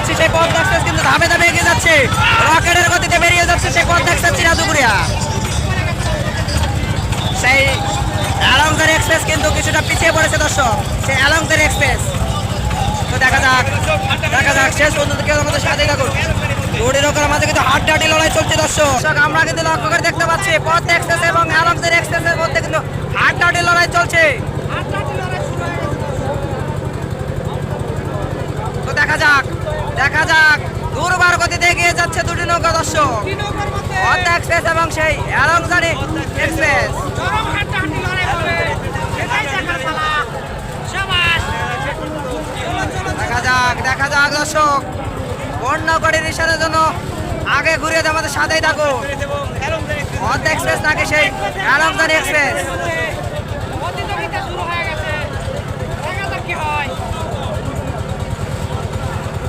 পাচ্ছি সেই পদ্মা এক্সপ্রেস কিন্তু ধাপে ধাপে এগিয়ে যাচ্ছে, রকেটের গতিতে বেরিয়ে যাচ্ছে সেই পদ্মা এক্সপ্রেস চিরাদুগুড়িয়া। সেই আলমগীর এক্সপ্রেস কিন্তু কিছুটা পিছিয়ে পড়েছে দর্শক, সেই আলমগীর এক্সপ্রেস। তো দেখা যাক শেষ পর্যন্ত কেউ আমাদের সাথে থাকুন। দৌড়ি নৌকার মাঝে কিন্তু হাড্ডাহাড্ডি লড়াই চলছে দর্শক। আমরা কিন্তু লক্ষ্য করে দেখতে পাচ্ছি পদ্মা এক্সপ্রেস এবং আলমগীর এক্সপ্রেসের মধ্যে কিন্তু হাড্ডাহাড্ডি লড়াই চলছে। তো দেখা যাক দুর্বার গতিতে এগিয়ে যাচ্ছে দুটি নৌকা দর্শক, পদ্মা এক্সপ্রেস এবং সেই আলমগীর এক্সপ্রেস। দেখা যাক দর্শক, বন্য গাড়ির ইশারার জন্য আগে ঘুরিয়ে দিয়ে আমাদের সাথেই থাকো। পদ্মা এক্সপ্রেস নাকি সেই আলমগীর এক্সপ্রেস।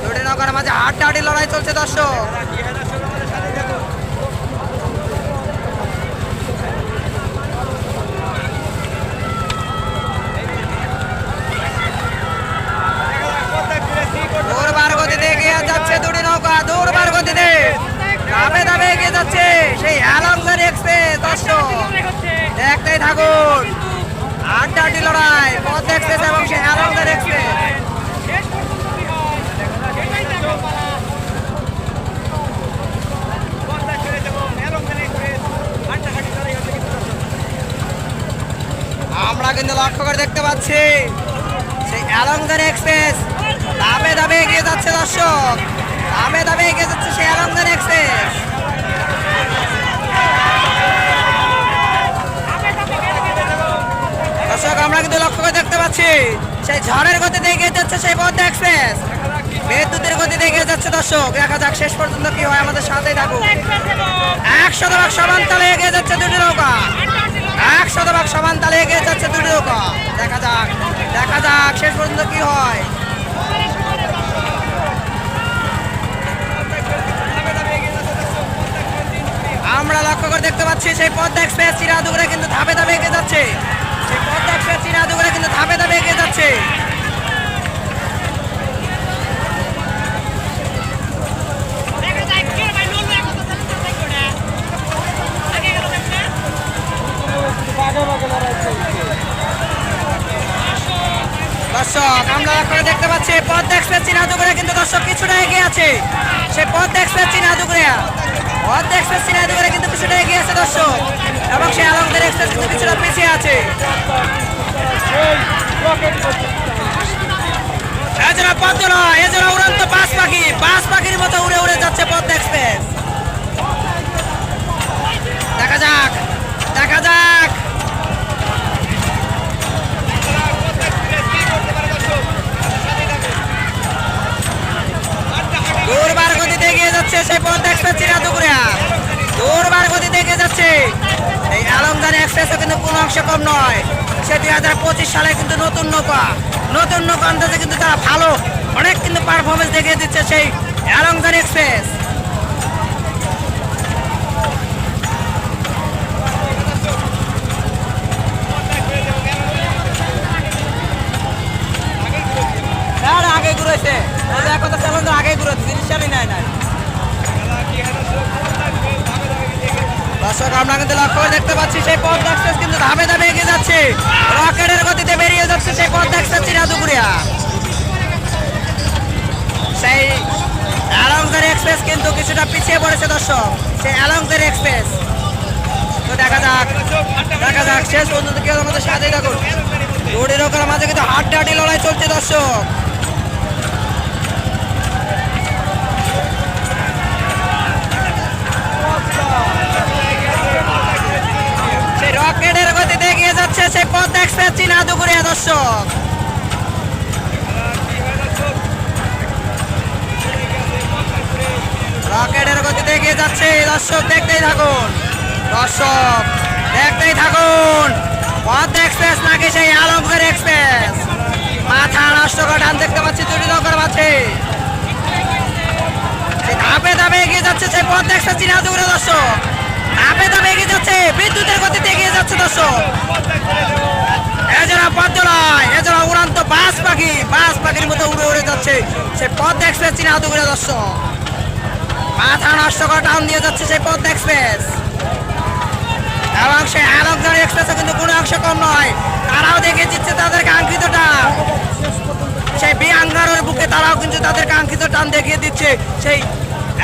দুটি নৌকার মাঝে হাড্ডাহাড্ডি লড়াই চলছে দর্শক। দুর্বার গতিতে এগিয়ে যাচ্ছে দুটি নৌকা, দুর্বার গতিতে ধাপে ধাপে এগিয়ে যাচ্ছে সেই আলমগীর এক্সপ্রেস দর্শক। দেখতেই থাকুন হাড্ডাহাড্ডি লড়াই পদ্মা এক্সপ্রেস এবং সেই আলমগীর এক্সপ্রেস। আমরা কিন্তু লক্ষ্য করে দেখতে পাচ্ছি সেই আলমগীর এক্সপ্রেস ধাপে ধাপে এগিয়ে যাচ্ছে দর্শক, ধাপে ধাপে এগিয়ে যাচ্ছে সেই আলমগীর এক্সপ্রেস। দর্শক আমরা কিন্তু লক্ষ্য করে দেখতে পাচ্ছি সেই ঝড়ের গতিতে এগিয়ে যাচ্ছে সেই পদ্মা এক্সপ্রেস, বিদ্যুতের গতিতে এগিয়ে যাচ্ছে দর্শক। দেখা যাক শেষ পর্যন্ত কি হয়, আমাদের সাথেই থাকুন। 100 সমান তালে এগিয়ে যাচ্ছে দুটি নৌকা, 100 সমান তালে এগিয়ে যাচ্ছে দুটি নৌকা। দেখা যাক শেষ পর্যন্ত কি হয়। আমরা লক্ষ্য করে দেখতে পাচ্ছি সেই পদ্মা এক্সপ্রেস চিরাদুগুড়ে কিন্তু ধাপে ধাপে এগিয়ে যাচ্ছে, সেই পদ্মা এক্সপ্রেস চিরাদুগুড়ে কিন্তু ধাপে ধাপে এগিয়ে যাচ্ছে। দর্শক আমরা লক্ষ্য করে দেখতে পাচ্ছি পদ্মা এক্সপ্রেস চিরাদুগুড়ে কিন্তু দর্শক কিছুটা এগিয়ে আছে, সেই পদ্মা এক্সপ্রেস চিরাদুগুড়িয়া, পদ্মা এক্সপ্রেস চিরাদুগুড়ে কিন্তু কিছুটা এগিয়ে আছে দর্শক, এবং সেই আলমগীর এক্সপ্রেস কিন্তু কিছুটা পিছিয়ে আছে। এজরা পদ্মা নয়, এজরা উড়ন্ত বাস পাখি, বাস পাখির মতো উড়ে উড়ে যাচ্ছে পদ্মা এক্সপ্রেস। দেখা যাক দুর্বার গতিতে এগিয়ে যাচ্ছে সেই পদ্মা এক্সপ্রেস চিরাদুগুড়িয়া, দুর্বার গতিতে এগিয়ে যাচ্ছে এই আলমগীর এক্সপ্রেসও কিন্তু কোনো অংশ কম নয়। সে 2025 সালে কিন্তু নতুন নৌকা আনতেছে, কিন্তু তারা ভালো অনেক কিন্তু পারফরমেন্স দেখিয়ে দিচ্ছে সেই আলমগীর এক্সপ্রেস। আগে ঘুরেছে কথা চালান, আগে ঘুরেছে জিনিসটাই নাই। দর্শক আমরা কিন্তু লক্ষ্য করে দেখতে পাচ্ছি সেই পদ্মা এক্সপ্রেস কিন্তু ধাপে ধাপে এগিয়ে যাচ্ছে, রকেটের গতিতে বেরিয়ে যাচ্ছে সেই পদ্মা এক্সপ্রেস চিরাদুগুড়িয়া। সেই আলমগীর এক্সপ্রেস কিন্তু কিছুটা পিছিয়ে পড়েছে দর্শক, সেই আলমগীর এক্সপ্রেস। তো দেখা যাক শেষ পর্যন্ত কেউ আমাদের সাথেই থাকুন। দৌড়ি নৌকার মাঝে কিন্তু হাড্ডাহাড্ডি লড়াই চলছে দর্শক। সেই রকেটের গতিতে এগিয়ে যাচ্ছে সেই পদ্মা এক্সপ্রেস চিরাদুগুড়িয়া দর্শক। রকেটের গতিতে এগিয়ে যাচ্ছে দর্শক, দেখতেই থাকুন পদ্মা এক্সপ্রেস নাকি সেই আলমগীর এক্সপ্রেস। মাথা নষ্ট করে ডান দেখতে পাচ্ছি দুটি নৌকার মাঝে, ধাপে ধাপে এগিয়ে যাচ্ছে সেই পদ্মা এক্সপ্রেস চিরাদুগুড়িয়া দর্শক, ধাপে ধাপে এগিয়ে যাচ্ছে, বিদ্যুতের গতিতে এগিয়ে যাচ্ছে দর্শক। এজরা পদ্মা নয়, এজরা উড়ান্ত বাস পাখির মতো উড়ে উড়ে যাচ্ছে সেই পদ্মা এক্সপ্রেস চীনা দুগুড়া দর্শক। মাথা নষ্ট করে টান দিয়ে যাচ্ছে সেই পদ্মা এক্সপ্রেস এবং সেই আলোকধারী এক্সপ্রেসে কিন্তু কোনো অংশ কম নয়। তারাও দেখে দিচ্ছে তাদের কাঙ্ক্ষিত টান, সেই বিয়াঙ্গারের বুকে তারাও কিন্তু তাদের কাঙ্ক্ষিত টান দেখিয়ে দিচ্ছে সেই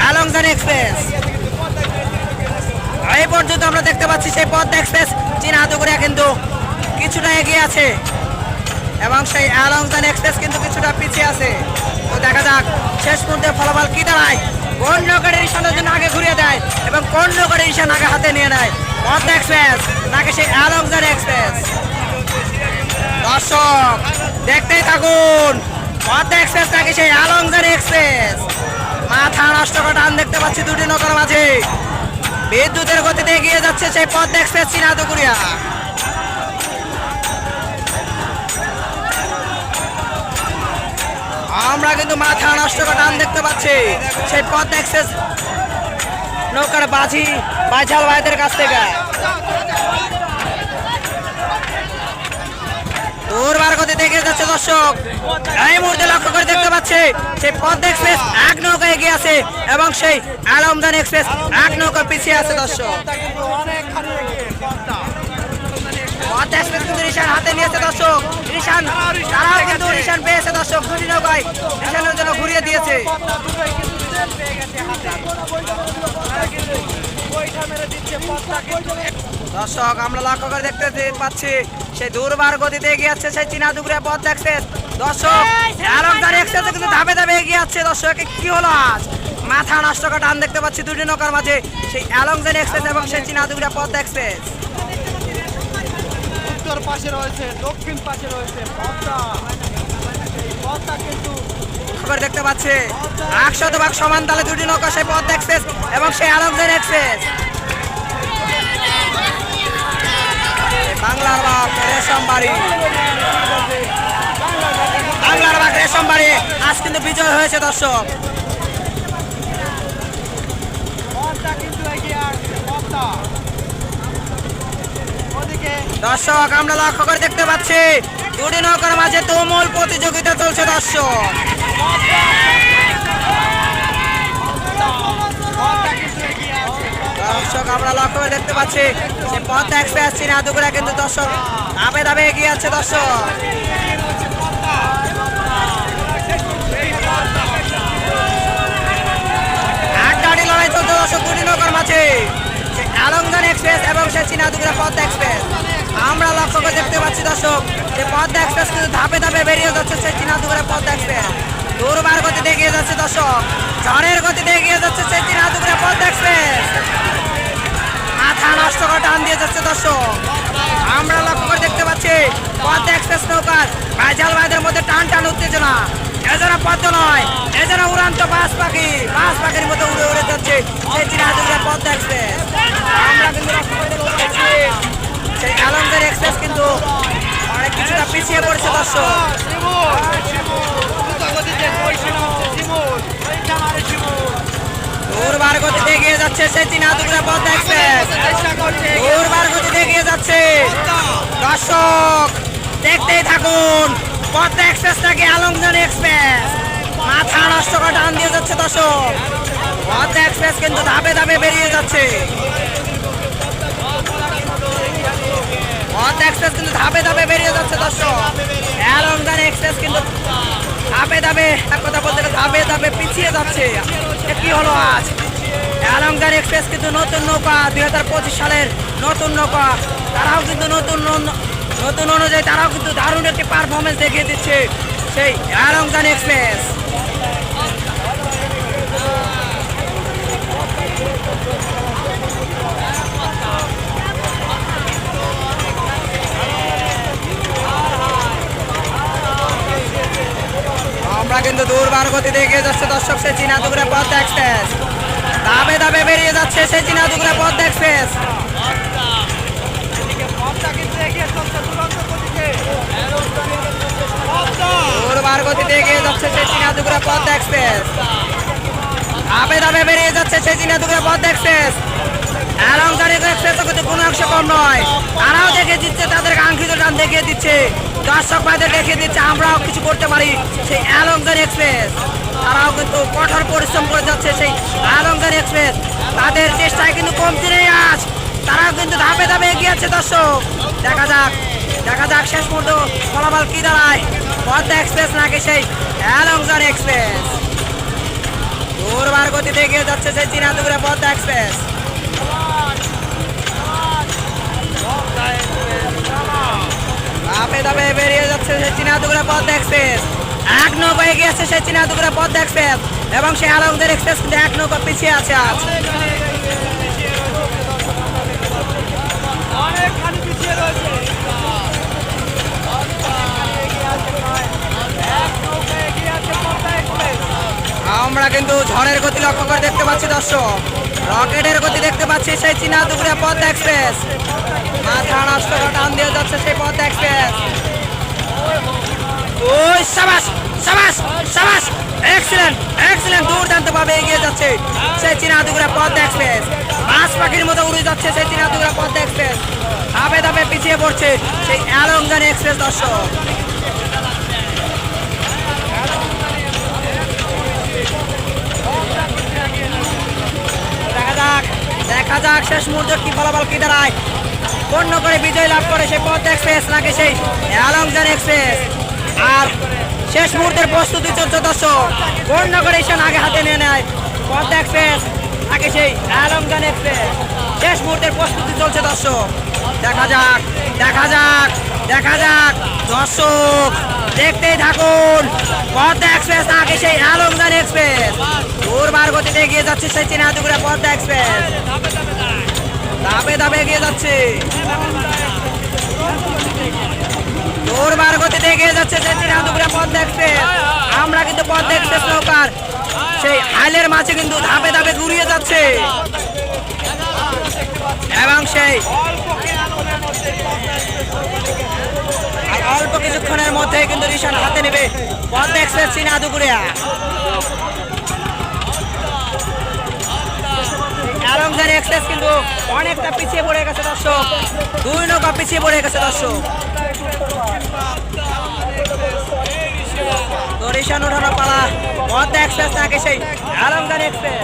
আলোকধারী এক্সপ্রেস। এই পর্যন্ত আমরা দেখতে পাচ্ছি সেই পদ্মা এক্সপ্রেস চীনা দুগুড়া কিন্তু কিছুটা এগিয়ে আছে এবং সেই আলোকধারী এক্সপ্রেস কিন্তু কিছুটা পিছিয়ে আছে। তো দেখা যাক শেষ মুহূর্তে ফলাফল কি দাঁড়ায়। কোন নৌকার ইশানের জন্য আগে ঘুরিয়ে দেয় এবং কোন নৌকার ইশান আগে হাতে নিয়ে নেয়, পদ্মা এক্সপ্রেস নাকি সেই আলোকধারী এক্সপ্রেস। দর্শক দেখতেই থাকুন, পদ্মা এক্সপ্রেস নাকি সেই আলোকধারী এক্সপ্রেস। মাথা নষ্ট করে টান দেখতে পাচ্ছি দুটি নৌকার মাঝে। বিদ্যুতের গতিতে এগিয়ে যাচ্ছে সেই পদ্মা এক্সপ্রেস চীনা দুগুড়িয়া। আমরা কিন্তু মাথা নষ্ট করে টান দেখতে পাচ্ছি সেই পদ্মা এক্সপ্রেস নৌকার বাঝাল ভাইদের কাছ থেকে। দুর্বার গতিতে এগিয়ে যাচ্ছে দর্শক। এই মুহূর্তে লক্ষ্য করে দেখতে পাচ্ছি সেই পদ্মা এক্সপ্রেস এক নৌকা এগিয়ে আছে এবং সেই আলমদানি এক্সপ্রেস এক নৌকা পিছিয়ে আছে দর্শক। পদ্মা এক্সপ্রেস কিন্তু রিশান হাতে নিয়েছে দর্শক। তারাও কিন্তু রিশান পেয়েছে দর্শক। দুটি নৌকায় রিশানের জন্য ঘুরিয়ে দিয়েছে। দর্শক আমরা লক্ষ্য করে দেখতে পাচ্ছি সেই দুর্বার গতিতে এগিয়ে যাচ্ছে সেই চীনা দুগুড়া পদ্মা এক্সপ্রেস। দর্শক আলোকধারী এক্সপ্রেস কিন্তু ধাপে ধাপে এগিয়ে যাচ্ছে। দর্শক কি হলো আজ, মাথা নষ্ট করে টান দেখতে পাচ্ছি দুটি নৌকার মাঝে সেই আলোকধারী এক্সপ্রেস এবং সেই চীনা দুগুড়া পদ্মা এক্সপ্রেস। উত্তর পাশে রয়েছে, দক্ষিণ পাশে রয়েছে পদ্মা কিন্তু দেখতে পাচ্ছি 100% সমান তালে দুটি নৌকা সেই পদ্মা এক্সপ্রেস এবং সেই আলোকধারী এক্সপ্রেস। বাংলার বাঘ রেশমবাড়ি আজ কিন্তু বিজয় হয়েছে দর্শক। দর্শক আমরা লক্ষ্য করে দেখতে পাচ্ছি দুটি নৌকার মাঝে তুমুল প্রতিযোগিতা চলছে দর্শক। দর্শক আমরা লক্ষ্য করে দেখতে পাচ্ছি যে পদ্মা এক্সপ্রেস চীনা দুগুড়া কিন্তু দর্শক ধাপে ধাপে এগিয়ে যাচ্ছে দর্শক। আড্ডাডি লড়াই চলছে দর্শক দুটি নৌকার মাঝে আলমদানি এক্সপ্রেস এবং সেই চীনা দুগুড়া পদ্মা এক্সপ্রেস। আমরা লক্ষ্য করে দেখতে পাচ্ছি দর্শক যে পদ্মা এক্সপ্রেস কিন্তু ধাপে ধাপে বেরিয়ে যাচ্ছে সেই চীনা দুগুড়া পদ্মা এক্সপ্রেস। দুর্বার গতিতে এগিয়ে যাচ্ছে দর্শক। ঝড়ের গতিতে এগিয়ে যাচ্ছে সেই চীনা দুগুড়া পদ্মা এক্সপ্রেস। মাথা নষ্ট করে টান দিয়ে যাচ্ছে দর্শক। আমরা লক্ষ্য করে দেখতে পাচ্ছি পদ্মা এক্সপ্রেস নৌকার বাঝাল ভাইদের মধ্যে টান টান উত্তেজনা। এজনা পদ্মা নয়, এজনা উড়ান্ত বাস পাখির মতো উড়ে উড়ে যাচ্ছে সেই চীনা দুগুড়া পদ্মা এক্সপ্রেস। আমরা কিন্তু লক্ষ্য করে দেখতে পাচ্ছি সেই আলমদারি এক্সপ্রেস কিন্তু অনেক কিছুটা পিছিয়ে পড়ছে দর্শক। দুর্বার গতিতে এগিয়ে যাচ্ছে সেই চীনা দুগুড়া পদ্মা এক্সপ্রেস। দুর্বার গতিতে এগিয়ে যাচ্ছে দর্শক দেখতেই থাকুন। পদ্মা এক্সপ্রেস নাকি আলমদানি এক্সপ্রেস, মাথা নষ্ট করে টান দিয়ে যাচ্ছে দর্শক। পদ্মা এক্সপ্রেস কিন্তু ধাপে ধাপে বেরিয়ে যাচ্ছে। পদ্মা এক্সপ্রেস কিন্তু ধাপে ধাপে বেরিয়ে যাচ্ছে দর্শক। আলমদানি এক্সপ্রেস কিন্তু ধাপে ধাপে এক কথা বলতে ধাপে ধাপে পিছিয়ে যাচ্ছে। কি হলো আজ, আলমদানি এক্সপ্রেস কিন্তু নতুন নৌকা 2025 সালের নতুন নৌকা। তারাও কিন্তু নতুন অনুযায়ী তারাও কিন্তু দারুণ একটি পারফরমেন্স দেখিয়ে দিচ্ছে সেই আলমদানি এক্সপ্রেস। আমরা কিন্তু দুর্বার গতিতে এগিয়ে যাচ্ছে দর্শক সেই চীনা দুগুড়া পদ্মা এক্সপ্রেস। ধাপে ধাপে বেরিয়ে যাচ্ছে সেই চীনা দুগুড়া পদ্মা এক্সপ্রেস। দুর্বার গতিতে এগিয়ে যাচ্ছে সেই চীনা দুগুড়া পদ্মা এক্সপ্রেস। ধাপে ধাপে বেরিয়ে যাচ্ছে সেই চীনা দুগুড়া পদ্মা এক্সপ্রেস। অ্যালংজান এক্সপ্রেসও কিন্তু কোনো অংশ কম নয়, তারাও দেখিয়ে দিচ্ছে তাদের কাঙ্ক্ষিত টান দেখিয়ে দিচ্ছে, দর্শক ভাইদের দেখিয়ে দিচ্ছে আমরাও কিছু করতে পারি। সেই অ্যালংজান এক্সপ্রেস তারাও কিন্তু কঠোর পরিশ্রম করে যাচ্ছে, সেই অ্যালংজান এক্সপ্রেস তাদের চেষ্টায় কিন্তু কমতি নেই আজ, তারাও কিন্তু ধাপে ধাপে এগিয়ে আছে দর্শক। দেখা যাক শেষ মুহূর্ত ফলাফল কি দাঁড়ায়, পদ্মা এক্সপ্রেস নাকি সেই অ্যালংজান এক্সপ্রেস। দুর্বার গতিতে এগিয়ে যাচ্ছে সেই চীনা দুগুড়া পদ্মা এক্সপ্রেস। ধাপে ধাপে বেরিয়ে যাচ্ছে সেই চীনা দুগুড়া পদ্মা এক্সপ্রেস, এক নৌকা এগিয়ে আছে সেই চীনা দুগুড়া পদ্মা এক্সপ্রেস এবং সেই অ্যালংজান এক্সপ্রেস কিন্তু এক নৌকা পিছিয়ে আছে আজ। অনেকখানি পিছিয়ে রয়েছে। আমরা কিন্তু ঝড়ের গতি লক্ষ্য করে দেখতে পাচ্ছি দর্শক, রকেটের গতি দেখতে পাচ্ছি সেই চীনা দুগুড়া পদ্মা এক্সপ্রেস, মাথা নষ্ট করে টান দিয়ে যাচ্ছে সেই পদ্মা এক্সপ্রেস। ওই সাবাস সাবাস সাবাস, এক্সিলেন্ট দুর্দান্ত ভাবে এগিয়ে যাচ্ছে সেই চীনা দুগুড়া পদ্মা এক্সপ্রেস, বাস পাখির মতো উড়ে যাচ্ছে সেই চীনা দুগুড়া পদ্মা এক্সপ্রেস, ধাপে ধাপে পিছিয়ে পড়ছে সেই অ্যালংজান এক্সপ্রেস দর্শক। দেখা যাক শেষ মুহূর্ত কি ফলাফল কি দাঁড়ায়, পণ্য করে বিজয় লাভ করে সেই পদ্মা এক্সপ্রেস নাকি সেই অ্যালংজান এক্সপ্রেস। আর শেষ মুহূর্তের প্রস্তুতি চলছে দর্শক, পণ্য করে এসে আগে হাতে নিয়ে নেয় পদ্মা এক্সপ্রেস নাকি সেই অ্যালংজান এক্সপ্রেস। শেষ মুহূর্তের প্রস্তুতি চলছে দর্শক, দেখা যাক দর্শক দেখতেই থাকুন, পদ্মা এক্সপ্রেস নাকি সেই অ্যালংজান এক্সপ্রেস। দুর্বার গতিতে এগিয়ে যাচ্ছে সেই চীনা দুগুড়া পদ্মা এক্সপ্রেস, ধাপে ধাপে এগিয়ে যাচ্ছে, দুর্বার গতিতে এগিয়ে যাচ্ছে সেই চীনা দুগুড়া পদ্মা এক্সপ্রেস। আমরা কিন্তু পদ্মা এক্সপ্রেস নৌকার সেই হাইলের মাঝে কিন্তু ধাপে ধাপে ঘুরিয়ে যাচ্ছে এবং সেই অল্প কিছুক্ষণের মধ্যে কিন্তু নিশান হাতে নেবে পদ্মা এক্সপ্রেস চীনা দুগুড়িয়া। অ্যালংজান এক্সপ্রেস কিন্তু অনেকটা পিছিয়ে পড়ে গেছে দর্শক, দুই নৌকা পিছিয়ে পড়ে গেছে দর্শক। তো নিশান ওঠানো পালা পদ্মা এক্সপ্রেস নাকি সেই অ্যালংজান এক্সপ্রেস।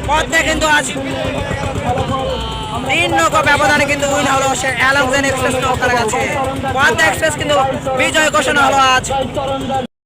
পদ্মা কিন্তু আজ 3 নৌকা ব্যবধানে কিন্তু উইন হলো সে অ্যালংজান এক্সপ্রেস নৌকার কাছে। পদ্মা এক্সপ্রেস কিন্তু বিজয় ঘোষণা হলো আজ।